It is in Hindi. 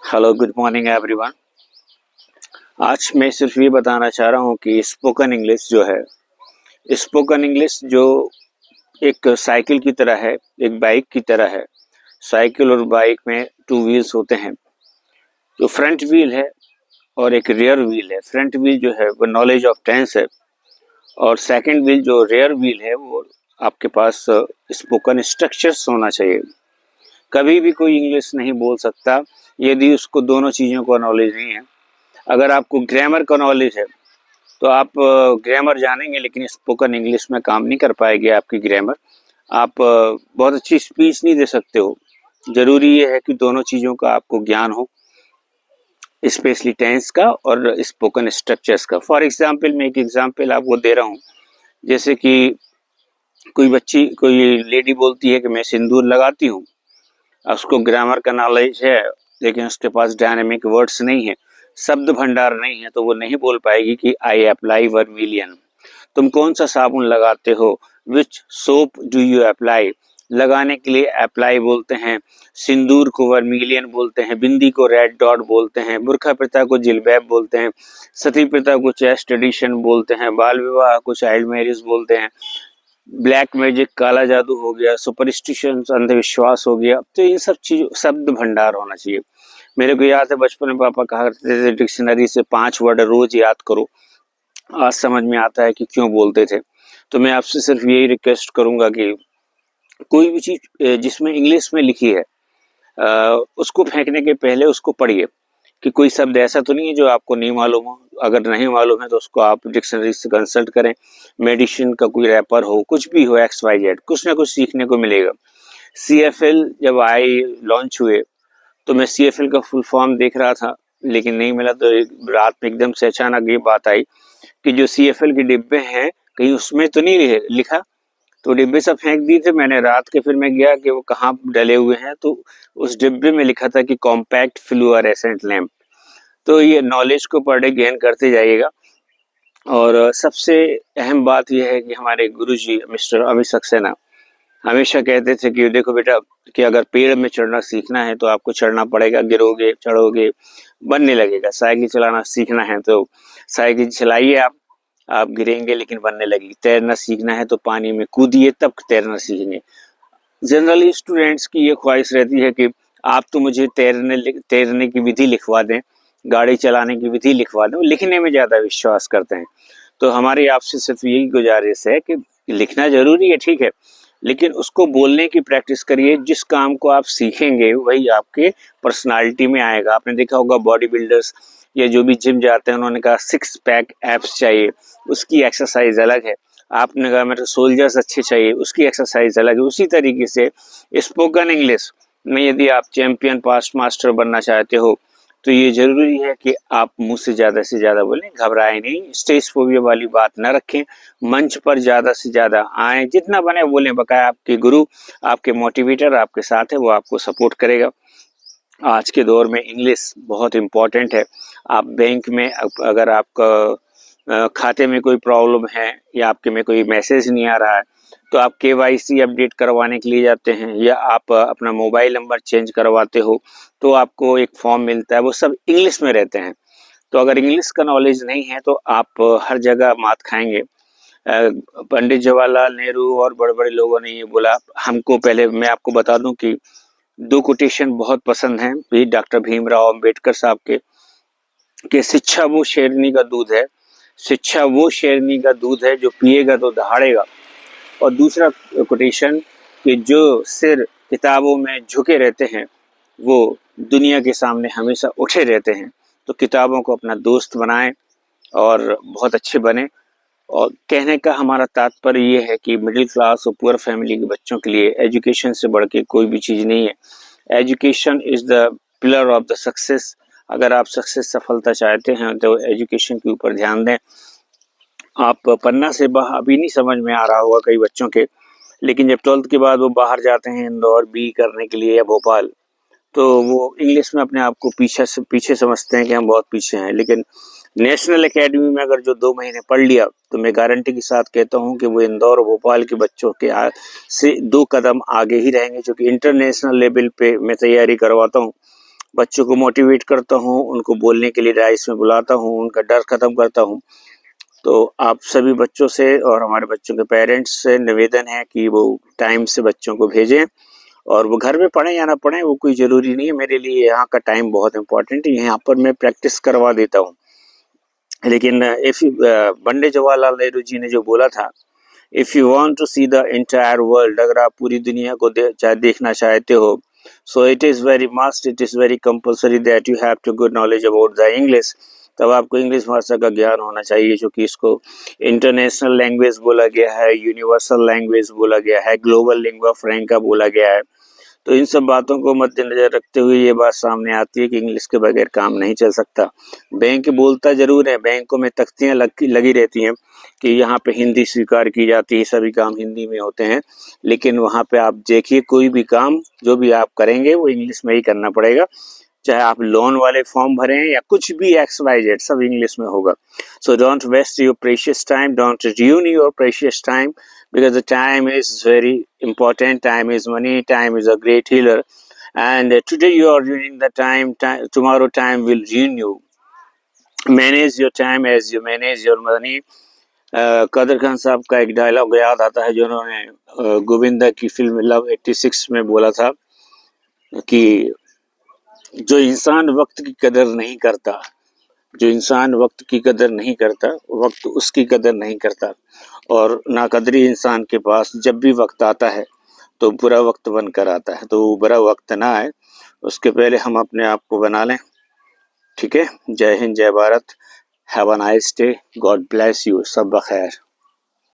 Hello, good morning everyone. आज मैं सिर्फ ये बताना चाह रहा हूँ कि स्पोकन इंग्लिश जो है, स्पोकन इंग्लिश जो एक साइकिल की तरह है, एक बाइक की तरह है। साइकिल और बाइक में टू व्हील्स होते हैं। जो फ्रंट व्हील है और एक रियर व्हील है। फ्रंट व्हील जो है वो नॉलेज ऑफ टेंस है, और सेकंड व्हील जो रियर व्हील है वो आपके पास स्पोकन स्ट्रक्चर्स होना चाहिए। कभी भी कोई इंग्लिश नहीं बोल सकता यदि उसको दोनों चीज़ों का नॉलेज नहीं है। अगर आपको ग्रामर का नॉलेज है तो आप ग्रामर जानेंगे, लेकिन स्पोकन इंग्लिश में काम नहीं कर पाएगी आपकी ग्रामर। आप बहुत अच्छी स्पीच नहीं दे सकते हो। ज़रूरी ये है कि दोनों चीज़ों का आपको ज्ञान हो, स्पेशली टेंस का और स्पोकन स्ट्रक्चर्स का। फॉर एग्जांपल मैं एक एग्जांपल आपको दे रहा हूँ। जैसे कि कोई लेडी बोलती है कि मैं सिंदूर लगाती हूँ। उसको ग्रामर का नॉलेज है, लेकिन उसके पास डायनेमिक वर्ड्स नहीं है, शब्द भंडार नहीं है, तो वो नहीं बोल पाएगी कि आई अप्लाई वर्मिलियन। तुम कौन सा साबुन लगाते हो? विच सोप डू यू अप्लाई? लगाने के लिए अप्लाई बोलते हैं, सिंदूर को वर्मिलियन बोलते हैं, बिंदी को रेड डॉट बोलते हैं, बुरखा प्रथा को जिलबैब बोलते हैं, सती प्रथा को चेस्ट एडिशन बोलते हैं, बाल विवाह को चाइल्ड मैरिज बोलते हैं, ब्लैक मैजिक काला जादू हो गया, सुपरस्टिशन अंधविश्वास हो गया। तो ये सब चीज शब्द भंडार होना चाहिए। मेरे को याद है बचपन में पापा कहा करते थे डिक्शनरी से 5 वर्ड रोज याद करो। आज समझ में आता है कि क्यों बोलते थे। तो मैं आपसे सिर्फ यही रिक्वेस्ट करूंगा कि कोई भी चीज जिसमें इंग्लिश में लिखी है उसको फेंकने के पहले उसको पढ़िए कि कोई शब्द ऐसा तो नहीं है जो आपको नहीं मालूम हो। अगर नहीं मालूम है तो उसको आप डिक्शनरी से कंसल्ट करें। मेडिसिन का कोई रैपर हो, कुछ भी हो, XYZ, कुछ ना कुछ सीखने को मिलेगा। CFL जब आई लॉन्च हुए तो मैं CFL का फुल फॉर्म देख रहा था, लेकिन नहीं मिला। तो एक रात में एकदम से अचानक ये बात आई कि जो CFL के डिब्बे हैं कहीं उसमें तो नहीं लिखा। तो डिब्बे सब फेंक दिए थे मैंने। रात के फिर मैं गया कि वो कहाँ डले हुए हैं, तो उस डिब्बे में लिखा था कि कॉम्पैक्ट फ्लूओरेसेंट लैंप। तो ये नॉलेज को पर डे गेन करते जाइएगा। और सबसे अहम बात यह है कि हमारे गुरुजी मिस्टर अमित सक्सेना हमेशा कहते थे कि देखो बेटा, कि अगर पेड़ में चढ़ना सीखना है तो आपको चढ़ना पड़ेगा, गिरोगे चढ़ोगे बनने लगेगा। साइकिल चलाना सीखना है तो साइकिल चलाइए, आप गिरेंगे लेकिन बनने लगेगी। तैरना सीखना है तो पानी में कूदिए तब तैरना सीखेंगे। जनरली स्टूडेंट्स की ये ख्वाहिश रहती है कि आप तो मुझे तैरने की विधि लिखवा दें, गाड़ी चलाने की विधि लिखवा दें। लिखने में ज़्यादा विश्वास करते हैं। तो हमारी आपसे सिर्फ यही गुजारिश है कि लिखना ज़रूरी है, ठीक है, लेकिन उसको बोलने की प्रैक्टिस करिए। जिस काम को आप सीखेंगे वही आपके पर्सनालिटी में आएगा। आपने देखा होगा बॉडी बिल्डर्स या जो भी जिम जाते हैं, उन्होंने कहा 6 पैक एब्स चाहिए, उसकी एक्सरसाइज अलग है। आपने कहा मेरे सोल्जर्स अच्छे चाहिए, उसकी एक्सरसाइज अलग है। उसी तरीके से स्पोकन इंग्लिश में यदि आप चैंपियन पास्ट मास्टर बनना चाहते हो तो ये जरूरी है कि आप मुंह से ज्यादा बोलें, घबराएं नहीं, स्टेज फोबिया वाली बात न रखें। मंच पर ज्यादा से ज्यादा आए, जितना बने बोलें। बकाया आपके गुरु, आपके मोटिवेटर आपके साथ है, वो आपको सपोर्ट करेगा। आज के दौर में इंग्लिश बहुत इम्पोर्टेंट है। आप बैंक में अगर आपका खाते में कोई प्रॉब्लम है या आपके में कोई मैसेज नहीं आ रहा है तो आप KYC अपडेट करवाने के लिए जाते हैं, या आप अपना मोबाइल नंबर चेंज करवाते हो तो आपको एक फॉर्म मिलता है, वो सब इंग्लिश में रहते हैं। तो अगर इंग्लिश का नॉलेज नहीं है तो आप हर जगह मात खाएंगे। पंडित जवाहरलाल नेहरू और बड़े बड़े लोगों ने ये बोला हमको। पहले मैं आपको बता दूं कि 2 कोटेशन बहुत पसंद हैं भी डॉक्टर भीमराव अंबेडकर साहब के, कि शिक्षा वो शेरनी का दूध है, शिक्षा वो शेरनी का दूध है जो पिएगा तो दहाड़ेगा। और दूसरा कोटेशन कि जो सिर किताबों में झुके रहते हैं वो दुनिया के सामने हमेशा उठे रहते हैं। तो किताबों को अपना दोस्त बनाएं और बहुत अच्छे बने। और कहने का हमारा तात्पर्य ये है कि मिडिल क्लास और पुअर फैमिली के बच्चों के लिए एजुकेशन से बढ़ के कोई भी चीज़ नहीं है। Education is the pillar of the success. अगर आप सक्सेस सफलता चाहते हैं तो एजुकेशन के ऊपर ध्यान दें। आप पन्ना से बाहर अभी नहीं समझ में आ रहा होगा कई बच्चों के, लेकिन जब 12th के बाद वो बाहर जाते हैं इंदौर BE करने के लिए या भोपाल, तो वो इंग्लिश में अपने आप को पीछे समझते हैं कि हम बहुत पीछे हैं। लेकिन नेशनल एकेडमी में अगर जो 2 महीने पढ़ लिया तो मैं गारंटी के साथ कहता हूँ कि वो इंदौर और भोपाल के बच्चों के से 2 कदम आगे ही रहेंगे, क्योंकि इंटरनेशनल लेवल पे मैं तैयारी करवाता हूँ, बच्चों को मोटिवेट करता हूँ, उनको बोलने के लिए राइस में बुलाता हूँ, उनका डर खत्म करता हूँ। तो आप सभी बच्चों से और हमारे बच्चों के पेरेंट्स से निवेदन है कि वो टाइम से बच्चों को भेजें, और वो घर में पढ़ें या ना पढ़ें वो कोई ज़रूरी नहीं है। मेरे लिए यहाँ का टाइम बहुत इम्पोर्टेंट है, यहाँ पर मैं प्रैक्टिस करवा देता हूँ। लेकिन पंडित जवाहरलाल नेहरू जी ने जो बोला था, if you want to see the entire world, अगर आप पूरी दुनिया को देखना चाहते हो, so it is very must, it is very compulsory that you have to good knowledge about the English. तब आपको इंग्लिश भाषा का ज्ञान होना चाहिए, क्योंकि इसको इंटरनेशनल लैंग्वेज बोला गया है, यूनिवर्सल लैंग्वेज बोला गया है, ग्लोबल लिंग्वा फ्रैंका बोला गया है। तो इन सब बातों को मद्देनजर रखते हुए ये बात सामने आती है कि इंग्लिश के बगैर काम नहीं चल सकता। बैंक बोलता ज़रूर है, बैंकों में तख्तियाँ लगी रहती हैं कि यहाँ पे हिंदी स्वीकार की जाती है, सभी काम हिंदी में होते हैं, लेकिन वहाँ पे आप देखिए कोई भी काम जो भी आप करेंगे वो इंग्लिश में ही करना पड़ेगा। चाहे आप लोन वाले फॉर्म भरें या कुछ भी XYZ, सब इंग्लिश में होगा। So don't waste your precious time, don't ruin your precious time, because the time is very important. Time is money, time is a great healer, and today you are ruining the time, tomorrow time will ruin you. Manage your time as you manage your money. कदर खान साहब का एक डायलॉग याद आता है जो उन्होंने गोविंदा की फिल्म लव 86 में बोला था कि जो इंसान वक्त की कदर नहीं करता, जो इंसान वक्त की कदर नहीं करता, वक्त उसकी कदर नहीं करता। और नाकदरी इंसान के पास जब भी वक्त आता है तो बुरा वक्त बनकर आता है। तो बुरा वक्त ना आए उसके पहले हम अपने आप को बना लें। ठीक है, जय हिंद, जय Bharat, have a nice day, God bless you, सब बखैर।